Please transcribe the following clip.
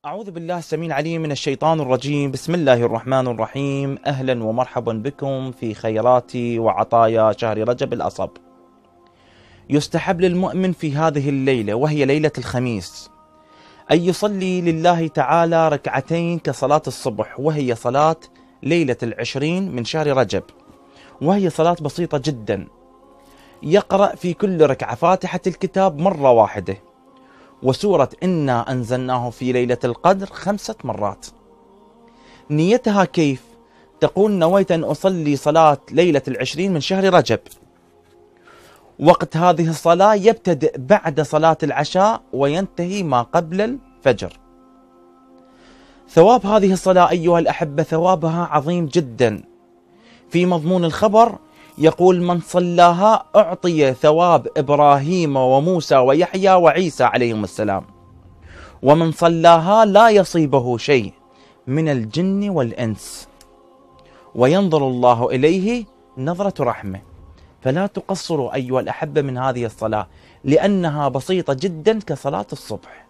أعوذ بالله السميع العليم من الشيطان الرجيم. بسم الله الرحمن الرحيم. أهلا ومرحبا بكم في خيرات وعطايا شهر رجب الأصب. يستحب للمؤمن في هذه الليلة وهي ليلة الخميس أن يصلي لله تعالى ركعتين كصلاة الصبح، وهي صلاة ليلة 20 من شهر رجب، وهي صلاة بسيطة جدا. يقرأ في كل ركعة فاتحة الكتاب مرة واحدة، وسورة إنا أنزلناه في ليلة القدر 5 مرات. نيتها كيف؟ تقول: نويت أن أصلي صلاة ليلة 20 من شهر رجب. وقت هذه الصلاة يبتدئ بعد صلاة العشاء وينتهي ما قبل الفجر. ثواب هذه الصلاة أيها الأحبة ثوابها عظيم جدا. في مضمون الخبر يقول: من صلاها أعطي ثواب إبراهيم وموسى ويحيى وعيسى عليهم السلام، ومن صلاها لا يصيبه شيء من الجن والإنس، وينظر الله إليه نظرة رحمة. فلا تقصروا أيها الأحبة من هذه الصلاة، لأنها بسيطة جدا كصلاة الصبح.